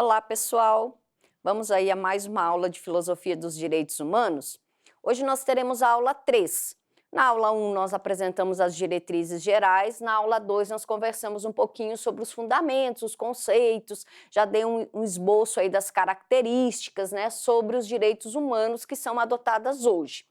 Olá, pessoal! Vamos aí a mais uma aula de Filosofia dos Direitos Humanos. Hoje nós teremos a aula 3. Na aula 1 nós apresentamos as diretrizes gerais, na aula 2 nós conversamos um pouquinho sobre os fundamentos, os conceitos, já dei um esboço aí das características, né, sobre os direitos humanos que são adotadas hoje.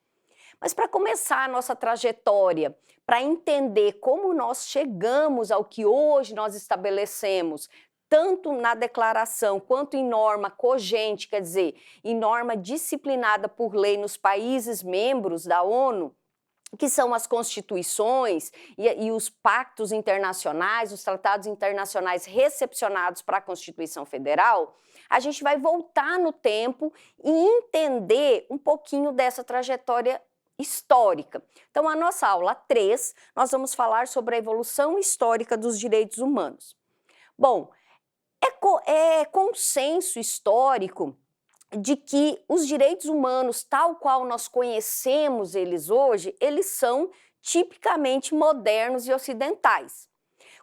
Mas para começar a nossa trajetória, para entender como nós chegamos ao que hoje nós estabelecemos, tanto na declaração quanto em norma cogente, quer dizer, em norma disciplinada por lei nos países membros da ONU, que são as constituições e os pactos internacionais, os tratados internacionais recepcionados para a Constituição Federal, a gente vai voltar no tempo e entender um pouquinho dessa trajetória histórica. Então, a nossa aula 3, nós vamos falar sobre a evolução histórica dos direitos humanos. Bom, é consenso histórico de que os direitos humanos, tal qual nós conhecemos eles hoje, eles são tipicamente modernos e ocidentais.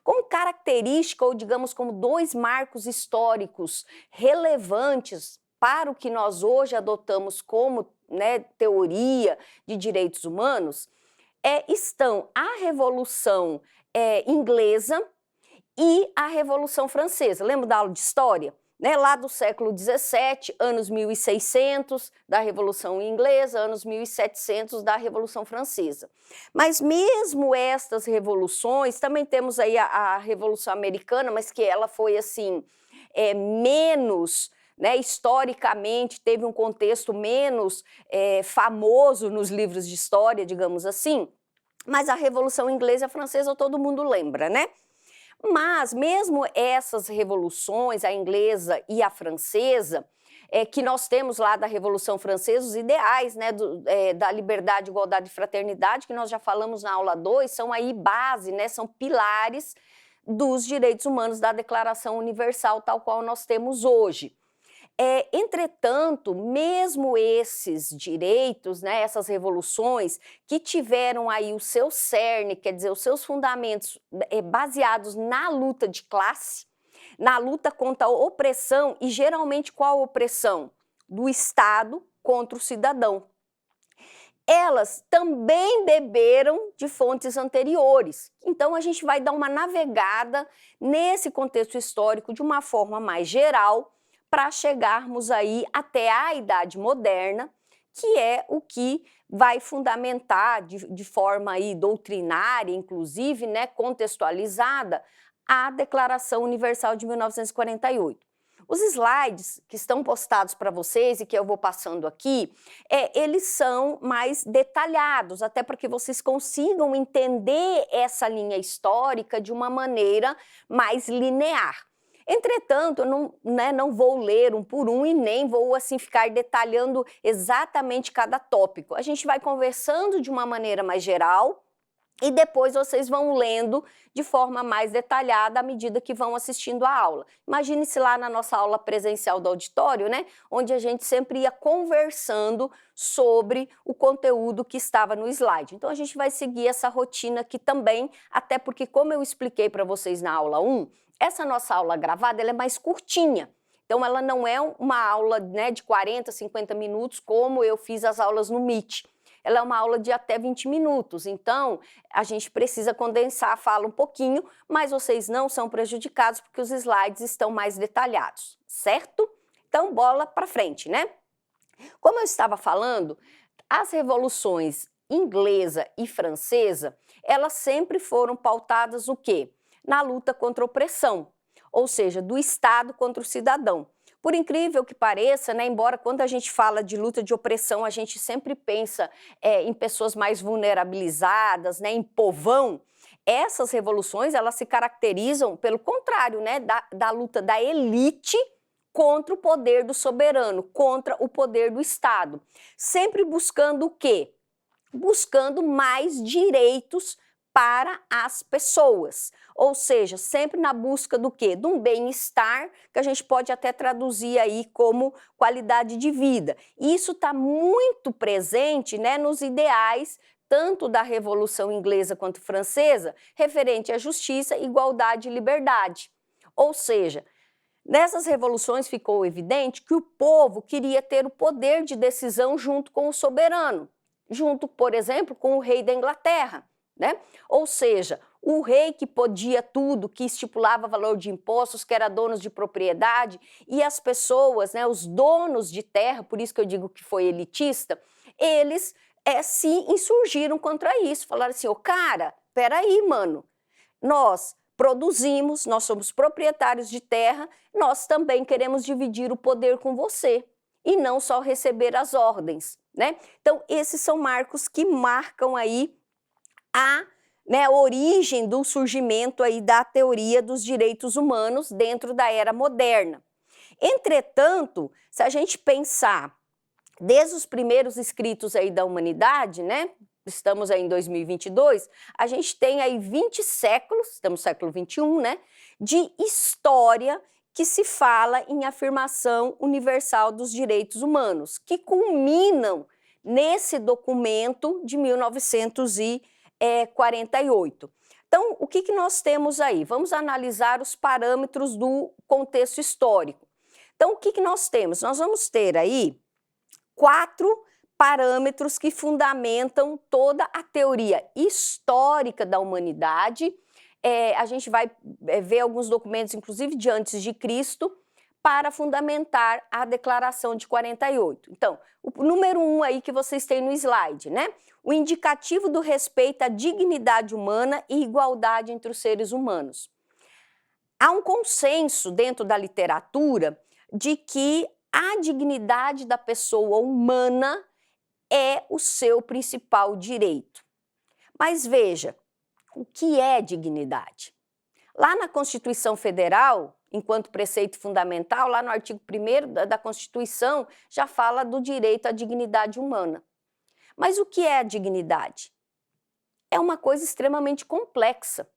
Como característica, ou digamos como dois marcos históricos relevantes para o que nós hoje adotamos como teoria de direitos humanos, estão a Revolução Inglesa e a Revolução Francesa. Lembra da aula de história? Lá do século XVII, anos 1600 da Revolução Inglesa, anos 1700 da Revolução Francesa. Mas mesmo estas revoluções, também temos aí a Revolução Americana, mas que ela foi assim, menos, historicamente, teve um contexto menos famoso nos livros de história, digamos assim, mas a Revolução Inglesa e a Francesa todo mundo lembra, né? Mas mesmo essas revoluções, a inglesa e a francesa, que nós temos lá da Revolução Francesa, os ideais da liberdade, igualdade e fraternidade, que nós já falamos na aula 2, são aí base, são pilares dos direitos humanos da Declaração Universal, tal qual nós temos hoje. Entretanto, mesmo esses direitos, essas revoluções que tiveram aí o seu cerne, quer dizer, os seus fundamentos baseados na luta de classe, na luta contra a opressão, e geralmente qual opressão? Do Estado contra o cidadão. Elas também beberam de fontes anteriores. Então, a gente vai dar uma navegada nesse contexto histórico de uma forma mais geral, para chegarmos aí até a Idade Moderna, que é o que vai fundamentar de forma aí doutrinária, inclusive, contextualizada, a Declaração Universal de 1948. Os slides que estão postados para vocês e que eu vou passando aqui, eles são mais detalhados, até para que vocês consigam entender essa linha histórica de uma maneira mais linear. Entretanto, eu não vou ler um por um e nem vou assim ficar detalhando exatamente cada tópico. A gente vai conversando de uma maneira mais geral e depois vocês vão lendo de forma mais detalhada à medida que vão assistindo a aula. Imagine-se lá na nossa aula presencial do auditório, onde a gente sempre ia conversando sobre o conteúdo que estava no slide. Então a gente vai seguir essa rotina aqui também, até porque, como eu expliquei para vocês na aula 1, essa nossa aula gravada ela é mais curtinha. Então ela não é uma aula de 40, 50 minutos como eu fiz as aulas no Meet. Ela é uma aula de até 20 minutos, então a gente precisa condensar a fala um pouquinho, mas vocês não são prejudicados porque os slides estão mais detalhados, certo? Então, bola para frente, Como eu estava falando, as revoluções inglesa e francesa, elas sempre foram pautadas o quê? Na luta contra a opressão, ou seja, do Estado contra o cidadão. Por incrível que pareça, embora quando a gente fala de luta de opressão, a gente sempre pensa em pessoas mais vulnerabilizadas, em povão, essas revoluções elas se caracterizam pelo contrário, da luta da elite contra o poder do soberano, contra o poder do Estado. Sempre buscando o quê? Buscando mais direitos para as pessoas, ou seja, sempre na busca do quê? De um bem-estar, que a gente pode até traduzir aí como qualidade de vida. E isso está muito presente nos ideais tanto da Revolução Inglesa quanto Francesa, referente à justiça, igualdade e liberdade. Ou seja, Nessas revoluções ficou evidente que o povo queria ter o poder de decisão junto com o soberano, junto, por exemplo, com o rei da Inglaterra, né? Ou seja, o rei que podia tudo, que estipulava valor de impostos, que era dono de propriedade, e as pessoas, né, os donos de terra, por isso que eu digo que foi elitista, eles se insurgiram contra isso, falaram assim, cara, peraí, mano, nós produzimos, nós somos proprietários de terra, nós também queremos dividir o poder com você, e não só receber as ordens, né? Então, esses são marcos que marcam aí a origem do surgimento aí da teoria dos direitos humanos dentro da era moderna. Entretanto, se a gente pensar desde os primeiros escritos aí da humanidade, né? Estamos aí em 2022, a gente tem aí 20 séculos, estamos no século 21, né? De história que se fala em afirmação universal dos direitos humanos, que culminam nesse documento de 1948. Então, o que nós temos aí? Vamos analisar os parâmetros do contexto histórico. Então, o que nós temos? Nós vamos ter aí 4 parâmetros que fundamentam toda a teoria histórica da humanidade. A gente vai ver alguns documentos, inclusive de antes de Cristo, para fundamentar a Declaração de 48. Então, o número 1 aí que vocês têm no slide, né? O indicativo do respeito à dignidade humana e igualdade entre os seres humanos. Há um consenso dentro da literatura de que a dignidade da pessoa humana é o seu principal direito. Mas veja, o que é dignidade? Lá na Constituição Federal, enquanto preceito fundamental, lá no artigo 1º da Constituição, já fala do direito à dignidade humana. Mas o que é a dignidade? É uma coisa extremamente complexa.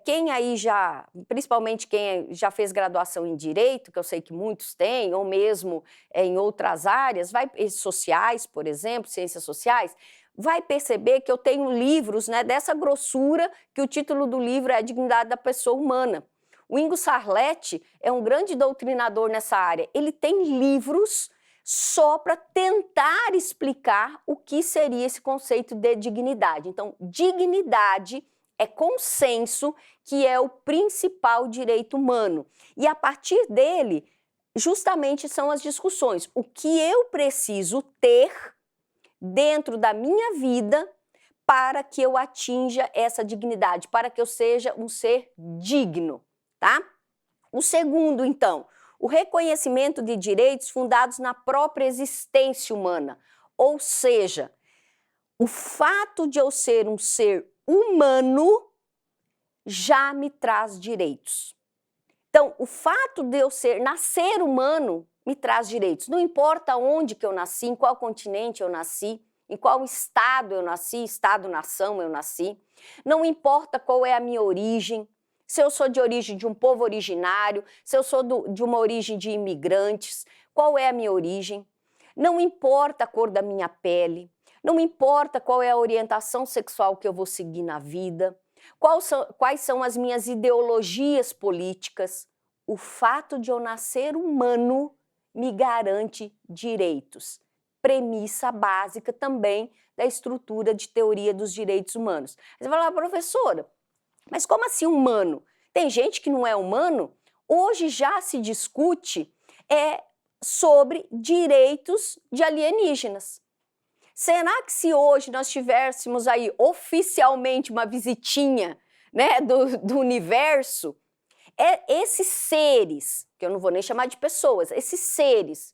Quem aí já, principalmente quem já fez graduação em Direito, que eu sei que muitos têm, ou mesmo em outras áreas, sociais, por exemplo, ciências sociais, vai perceber que eu tenho livros, né, dessa grossura, que o título do livro é A Dignidade da Pessoa Humana. O Ingo Sarlett é um grande doutrinador nessa área. Ele tem livros só para tentar explicar o que seria esse conceito de dignidade. Então, dignidade é consenso que é o principal direito humano. E a partir dele, justamente são as discussões. O que eu preciso ter dentro da minha vida para que eu atinja essa dignidade, para que eu seja um ser digno, tá? O segundo, então, o reconhecimento de direitos fundados na própria existência humana, ou seja, o fato de eu ser um ser humano já me traz direitos. Então, o fato de eu nascer humano me traz direitos. Não importa onde que eu nasci, em qual continente eu nasci, em qual estado eu nasci, estado-nação eu nasci. Não importa qual é a minha origem, se eu sou de origem de um povo originário, se eu sou de uma origem de imigrantes, qual é a minha origem. Não importa a cor da minha pele, não importa qual é a orientação sexual que eu vou seguir na vida, quais são as minhas ideologias políticas. O fato de eu nascer humano me garante direitos. Premissa básica também da estrutura de teoria dos direitos humanos. Você vai falar, professora, mas como assim humano? Tem gente que não é humano? Hoje já se discute sobre direitos de alienígenas. Será que se hoje nós tivéssemos aí oficialmente uma visitinha, né, do universo, esses seres, que eu não vou nem chamar de pessoas, esses seres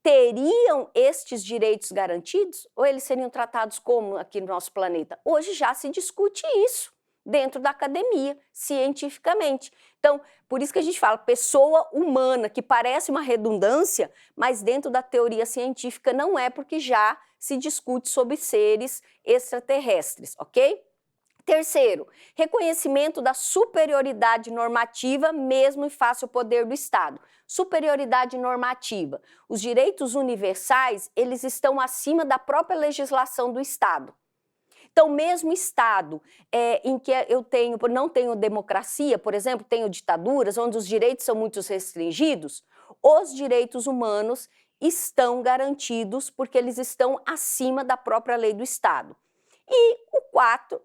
teriam estes direitos garantidos ou eles seriam tratados como aqui no nosso planeta? Hoje já se discute isso dentro da academia, cientificamente. Então, por isso que a gente fala pessoa humana, que parece uma redundância, mas dentro da teoria científica não é, porque já se discute sobre seres extraterrestres, ok? Terceiro, reconhecimento da superioridade normativa, mesmo em face ao poder do Estado. Superioridade normativa. Os direitos universais, eles estão acima da própria legislação do Estado. Então, mesmo Estado em que não tenho democracia, por exemplo, tenho ditaduras onde os direitos são muito restringidos, os direitos humanos estão garantidos porque eles estão acima da própria lei do Estado. E o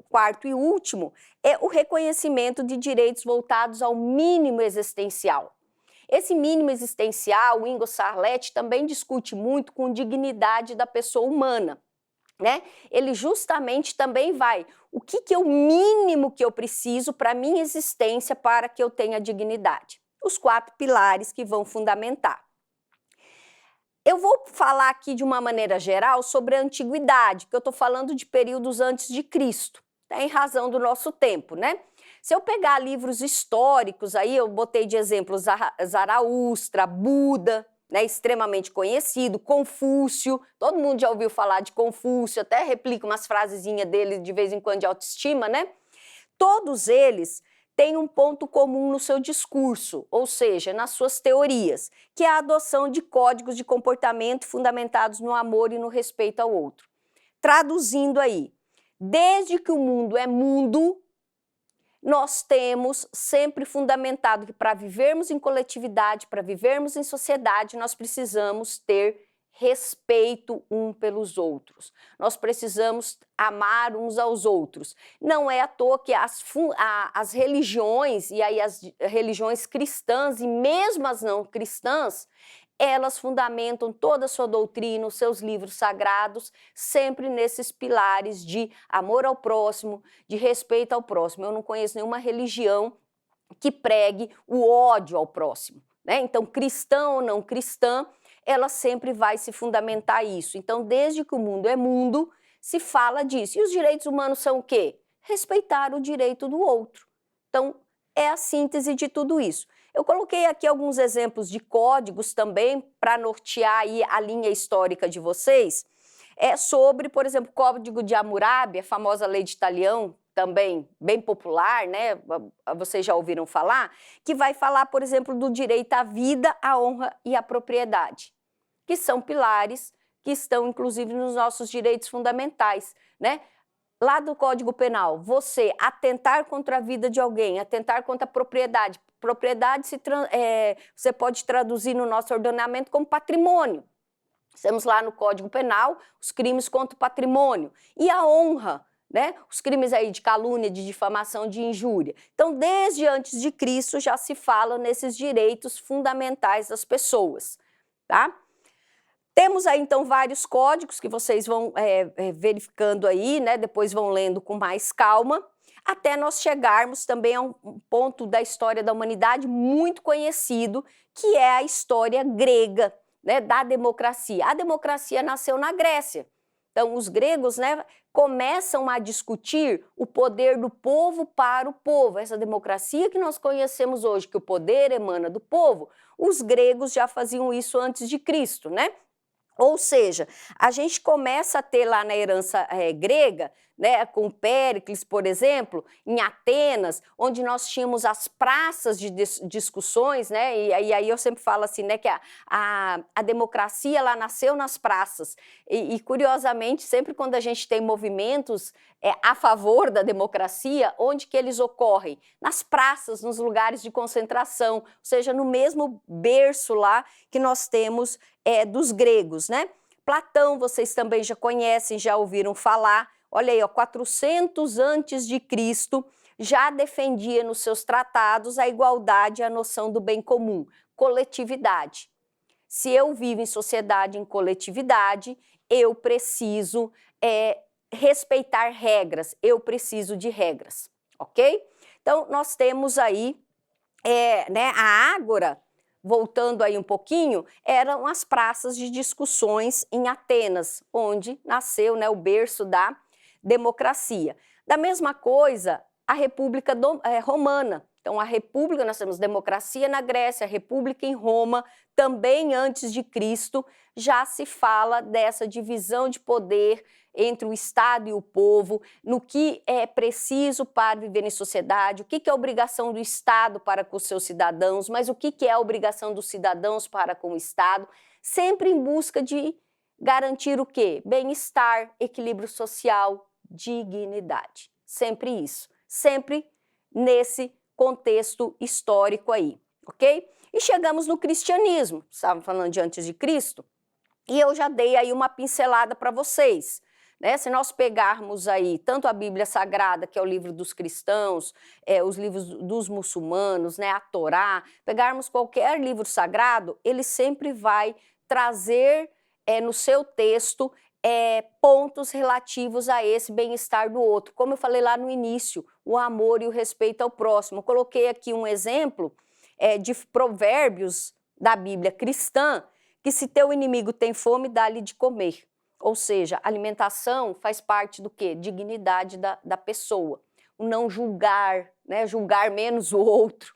quarto e último é o reconhecimento de direitos voltados ao mínimo existencial. Esse mínimo existencial, o Ingo Sarlett também discute muito com dignidade da pessoa humana, né? Ele justamente também o que é o mínimo que eu preciso para a minha existência para que eu tenha dignidade? Os 4 pilares que vão fundamentar. Eu vou falar aqui de uma maneira geral sobre a antiguidade, porque eu estou falando de períodos antes de Cristo, em razão do nosso tempo, né? Se eu pegar livros históricos, aí eu botei de exemplo Zaraustra, Buda, né, extremamente conhecido, Confúcio, todo mundo já ouviu falar de Confúcio, até replica umas frasezinhas dele de vez em quando de autoestima, né? Todos eles têm um ponto comum no seu discurso, ou seja, nas suas teorias, que é a adoção de códigos de comportamento fundamentados no amor e no respeito ao outro. Traduzindo aí, desde que o mundo é mundo, nós temos sempre fundamentado que para vivermos em coletividade, para vivermos em sociedade, nós precisamos ter respeito um pelos outros. Nós precisamos amar uns aos outros. Não é à toa que as religiões, e aí as religiões cristãs e mesmo as não cristãs, elas fundamentam toda a sua doutrina, os seus livros sagrados, sempre nesses pilares de amor ao próximo, de respeito ao próximo. Eu não conheço nenhuma religião que pregue o ódio ao próximo, né? Então, cristão ou não cristã, ela sempre vai se fundamentar isso. Então, desde que o mundo é mundo, se fala disso. E os direitos humanos são o quê? Respeitar o direito do outro. Então, é a síntese de tudo isso. Eu coloquei aqui alguns exemplos de códigos também para nortear aí a linha histórica de vocês. Sobre, por exemplo, o Código de Hammurabi, a famosa lei de Italião, também bem popular, né? Vocês já ouviram falar, que vai falar, por exemplo, do direito à vida, à honra e à propriedade, que são pilares que estão, inclusive, nos nossos direitos fundamentais, né? Lá do Código Penal, você atentar contra a vida de alguém, atentar contra a propriedade. Propriedade você pode traduzir no nosso ordenamento como patrimônio. Temos lá no Código Penal os crimes contra o patrimônio. E a honra, né? Os crimes aí de calúnia, de difamação, de injúria. Então, desde antes de Cristo já se fala nesses direitos fundamentais das pessoas, tá? Temos aí, então, vários códigos que vocês vão verificando aí, né? Depois vão lendo com mais calma, até nós chegarmos também a um ponto da história da humanidade muito conhecido, que é a história grega, né, da democracia. A democracia nasceu na Grécia. Então, os gregos, né, começam a discutir o poder do povo para o povo. Essa democracia que nós conhecemos hoje, que o poder emana do povo, os gregos já faziam isso antes de Cristo, né? Ou seja, a gente começa a ter lá na herança grega, né, com Péricles, por exemplo, em Atenas, onde nós tínhamos as praças de discussões, né, e aí eu sempre falo assim, né, que a democracia lá nasceu nas praças. E curiosamente, sempre quando a gente tem movimentos a favor da democracia, onde que eles ocorrem? Nas praças, nos lugares de concentração, ou seja, no mesmo berço lá que nós temos dos gregos, né? Platão, vocês também já conhecem, já ouviram falar. Olha aí, 400 antes de Cristo, já defendia nos seus tratados a igualdade e a noção do bem comum, coletividade. Se eu vivo em sociedade, em coletividade, eu preciso respeitar regras, eu preciso de regras, ok? Então, nós temos aí, né, a ágora. Voltando aí um pouquinho, eram as praças de discussões em Atenas, onde nasceu, né, o berço da democracia. Da mesma coisa, a República Romana. Então, a República, nós temos democracia na Grécia, a República em Roma, também antes de Cristo, já se fala dessa divisão de poder entre o Estado e o povo, no que é preciso para viver em sociedade, o que é a obrigação do Estado para com os seus cidadãos, mas o que é a obrigação dos cidadãos para com o Estado, sempre em busca de garantir o quê? Bem-estar, equilíbrio social, dignidade. Sempre isso, sempre nesse contexto histórico aí, ok? E chegamos no cristianismo, estávamos falando de antes de Cristo, e eu já dei aí uma pincelada para vocês. Né? Se nós pegarmos aí tanto a Bíblia Sagrada, que é o livro dos cristãos, os livros dos muçulmanos, né, a Torá, pegarmos qualquer livro sagrado, ele sempre vai trazer no seu texto pontos relativos a esse bem-estar do outro. Como eu falei lá no início, o amor e o respeito ao próximo. Eu coloquei aqui um exemplo de provérbios da Bíblia cristã, que se teu inimigo tem fome, dá-lhe de comer. Ou seja, alimentação faz parte do quê? Dignidade da pessoa. O não julgar, né? Julgar menos o outro.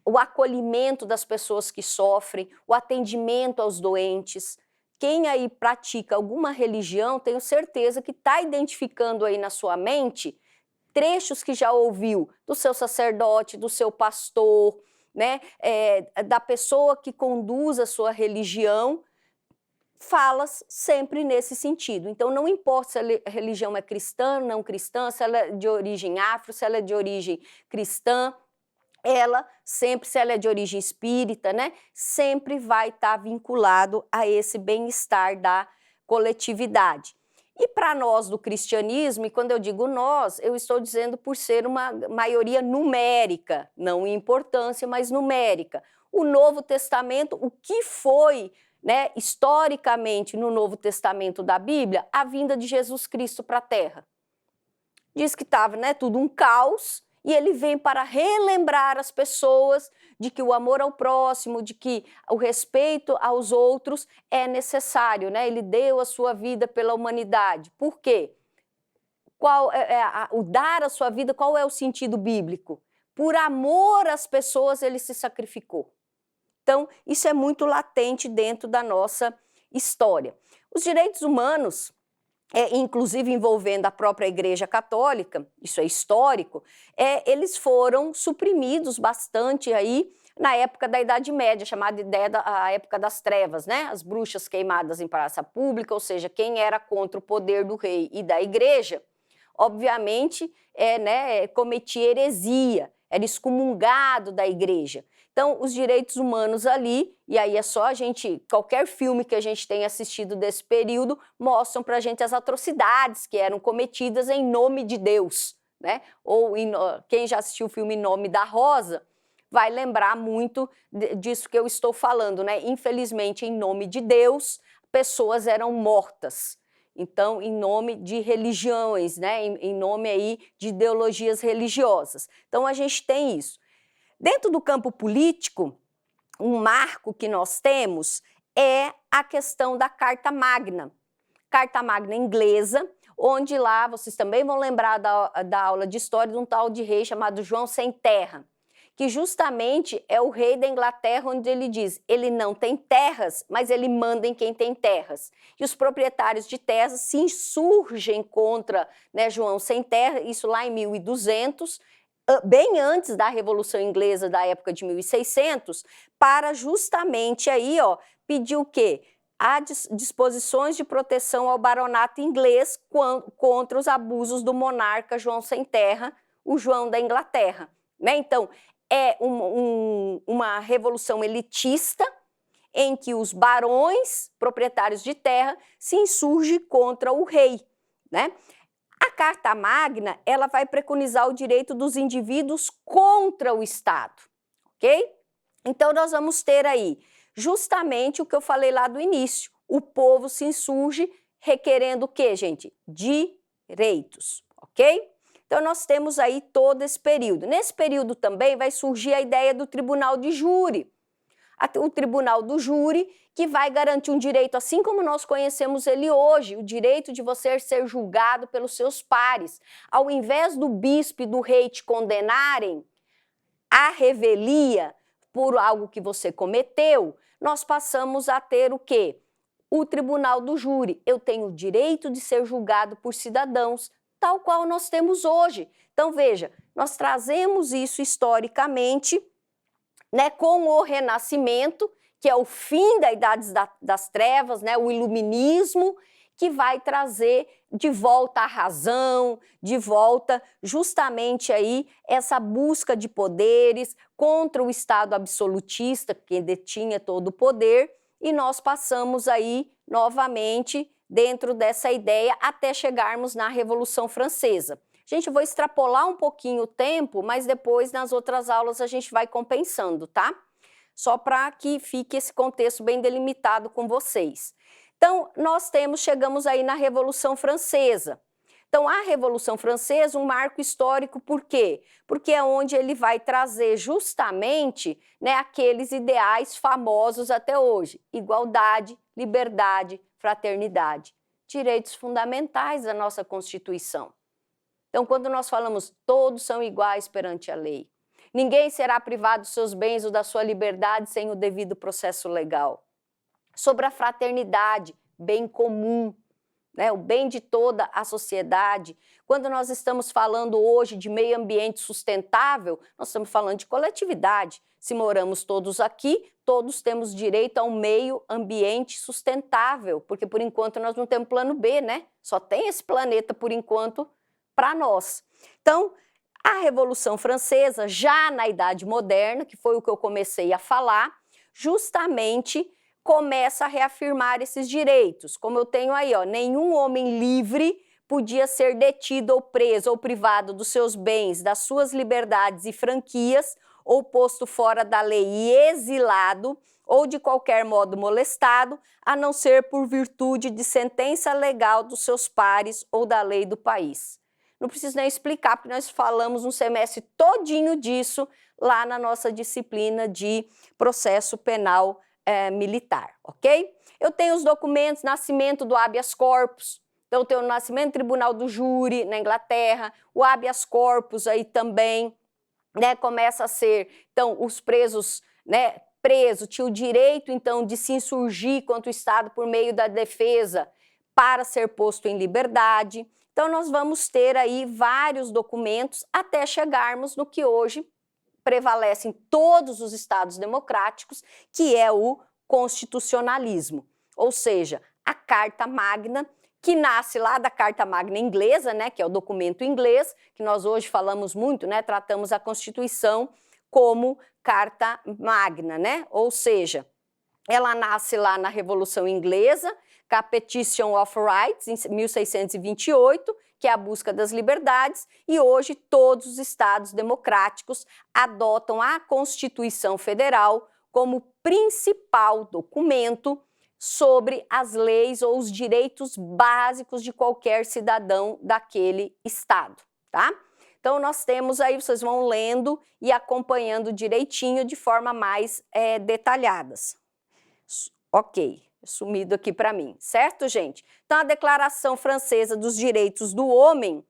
O acolhimento das pessoas que sofrem, o atendimento aos doentes. Quem aí pratica alguma religião, tenho certeza que está identificando aí na sua mente trechos que já ouviu do seu sacerdote, do seu pastor, né? Da pessoa que conduz a sua religião, falas sempre nesse sentido. Então, não importa se a religião é cristã, não cristã, se ela é de origem afro, se ela é de origem cristã, ela sempre, se ela é de origem espírita, né, sempre vai estar vinculado a esse bem-estar da coletividade. E para nós do cristianismo, e quando eu digo nós, eu estou dizendo por ser uma maioria numérica, não em importância, mas numérica. O Novo Testamento, o que foi, né, historicamente no Novo Testamento da Bíblia, a vinda de Jesus Cristo para a Terra? Diz que estava, né, tudo um caos, e ele vem para relembrar as pessoas de que o amor ao próximo, de que o respeito aos outros é necessário, né? Ele deu a sua vida pela humanidade. Por quê? O dar a sua vida, qual é o sentido bíblico? Por amor às pessoas, ele se sacrificou. Então, isso é muito latente dentro da nossa história. Os direitos humanos, inclusive envolvendo a própria Igreja Católica, isso é histórico, eles foram suprimidos bastante aí na época da Idade Média, chamada a época das trevas, né? As bruxas queimadas em praça pública, ou seja, quem era contra o poder do rei e da Igreja, obviamente, cometia heresia, era excomungado da Igreja. Então, os direitos humanos ali, e aí é só qualquer filme que a gente tenha assistido desse período, mostram para a gente as atrocidades que eram cometidas em nome de Deus, né? Ou quem já assistiu o filme Em Nome da Rosa, vai lembrar muito disso que eu estou falando, né? Infelizmente, em nome de Deus, pessoas eram mortas. Então, em nome de religiões, né? Em nome aí de ideologias religiosas. Então, a gente tem isso. Dentro do campo político, um marco que nós temos é a questão da Carta Magna. Carta Magna inglesa, onde lá vocês também vão lembrar da aula de história de um tal de rei chamado João Sem Terra, que justamente é o rei da Inglaterra, onde ele diz, ele não tem terras, mas ele manda em quem tem terras. E os proprietários de terras se insurgem contra, né, João Sem Terra, isso lá em 1200, bem antes da Revolução Inglesa da época de 1600, para justamente aí, pedir o quê? Há disposições de proteção ao baronato inglês contra os abusos do monarca João Sem Terra, o João da Inglaterra. Né? Então, é uma revolução elitista em que os barões, proprietários de terra, se insurgem contra o rei. Né? A Carta Magna, ela vai preconizar o direito dos indivíduos contra o Estado, ok? Então, nós vamos ter aí justamente o que eu falei lá do início. O povo se insurge requerendo o quê, gente? Direitos, ok? Então, nós temos aí todo esse período. Nesse período também vai surgir a ideia do tribunal de júri. O tribunal do júri, que vai garantir um direito, assim como nós conhecemos ele hoje, o direito de você ser julgado pelos seus pares. Ao invés do bispo e do rei te condenarem à revelia por algo que você cometeu, nós passamos a ter o quê? O tribunal do júri. Eu tenho o direito de ser julgado por cidadãos, tal qual nós temos hoje. Então, veja, nós trazemos isso historicamente, né, com o Renascimento, que é o fim da Idade das Trevas, né, o Iluminismo, que vai trazer de volta a razão, de volta justamente aí essa busca de poderes contra o Estado absolutista, que detinha todo o poder, e nós passamos aí novamente dentro dessa ideia até chegarmos na Revolução Francesa. Gente, eu vou extrapolar um pouquinho o tempo, mas depois nas outras aulas a gente vai compensando, tá? Só para que fique esse contexto bem delimitado com vocês. Então, chegamos aí na Revolução Francesa. Então, a Revolução Francesa, um marco histórico, por quê? Porque é onde ele vai trazer justamente, né, aqueles ideais famosos até hoje: igualdade, liberdade, fraternidade, direitos fundamentais da nossa Constituição. Então, quando nós falamos todos são iguais perante a lei, ninguém será privado dos seus bens ou da sua liberdade sem o devido processo legal. Sobre a fraternidade, bem comum, né, o bem de toda a sociedade. Quando nós estamos falando hoje de meio ambiente sustentável, nós estamos falando de coletividade. Se moramos todos aqui, todos temos direito a um meio ambiente sustentável, porque por enquanto nós não temos plano B, né? Só tem esse planeta por enquanto para nós. Então, a Revolução Francesa, já na Idade Moderna, que foi o que eu comecei a falar, justamente começa a reafirmar esses direitos. Como eu tenho aí, ó, nenhum homem livre podia ser detido ou preso ou privado dos seus bens, das suas liberdades e franquias, ou posto fora da lei e exilado, ou de qualquer modo molestado, a não ser por virtude de sentença legal dos seus pares ou da lei do país. Não preciso nem explicar, porque nós falamos um semestre todinho disso lá na nossa disciplina de processo penal militar, ok? Eu tenho os documentos, nascimento do habeas corpus, então eu tenho o nascimento do tribunal do júri na Inglaterra, o habeas corpus aí também, né, começa a ser, então os presos, né, preso tinha o direito então de se insurgir contra o Estado por meio da defesa para ser posto em liberdade. Então nós vamos ter aí vários documentos até chegarmos no que hoje prevalece em todos os estados democráticos, que é o constitucionalismo, ou seja, a Carta Magna, que nasce lá da Carta Magna inglesa, né, que é o documento inglês, que nós hoje falamos muito, né, tratamos a Constituição como Carta Magna, né, ou seja, ela nasce lá na Revolução Inglesa, com a Petition of Rights, em 1628, que é a busca das liberdades, e hoje todos os estados democráticos adotam a Constituição Federal como principal documento sobre as leis ou os direitos básicos de qualquer cidadão daquele estado, tá? Então nós temos aí, vocês vão lendo e acompanhando direitinho de forma mais detalhadas. Ok. Sumido aqui para mim, certo, gente? Então, a Declaração Francesa dos Direitos do Homem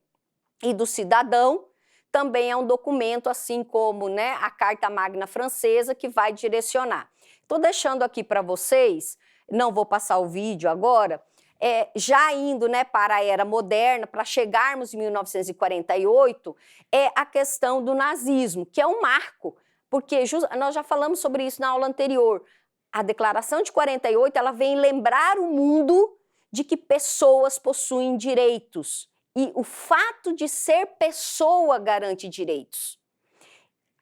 e do Cidadão também é um documento, assim como, né, a Carta Magna Francesa, que vai direcionar. Estou deixando aqui para vocês, não vou passar o vídeo agora, já indo, né, para a Era Moderna, para chegarmos em 1948, é a questão do nazismo, que é um marco, porque nós já falamos sobre isso na aula anterior. A Declaração de 48, ela vem lembrar o mundo de que pessoas possuem direitos. E o fato de ser pessoa garante direitos.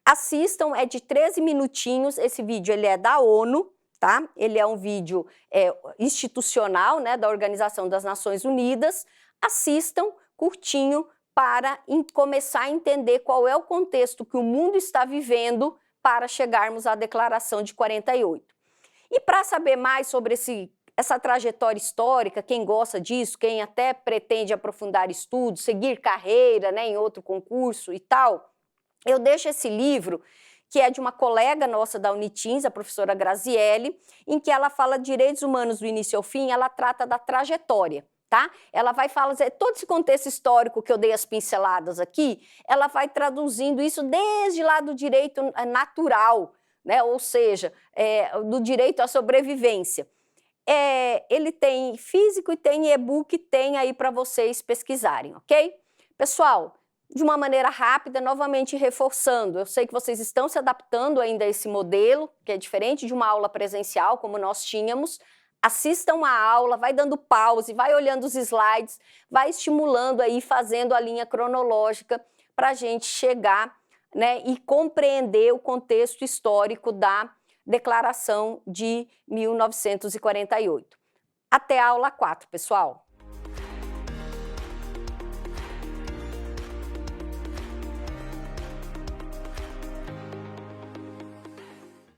Assistam, é de 13 minutinhos, esse vídeo ele é da ONU, tá? Ele é um vídeo institucional, né, da Organização das Nações Unidas. Assistam, curtinho, para começar a entender qual é o contexto que o mundo está vivendo para chegarmos à Declaração de 48. E para saber mais sobre essa trajetória histórica, quem gosta disso, quem até pretende aprofundar estudos, seguir carreira, né, em outro concurso e tal, eu deixo esse livro, que é de uma colega nossa da Unitins, a professora Graziele, em que ela fala de direitos humanos do início ao fim, ela trata da trajetória, tá? Ela vai falar, todo esse contexto histórico que eu dei as pinceladas aqui, ela vai traduzindo isso desde lá do direito natural, né? Ou seja, do direito à sobrevivência. Ele tem físico e tem e-book, tem aí para vocês pesquisarem, ok? Pessoal, de uma maneira rápida, novamente reforçando, eu sei que vocês estão se adaptando ainda a esse modelo, que é diferente de uma aula presencial, como nós tínhamos. assistam a aula, vai dando pause, vai olhando os slides, vai estimulando aí, fazendo a linha cronológica para a gente chegar, né, e compreender o contexto histórico da Declaração de 1948. Até a aula 4, pessoal!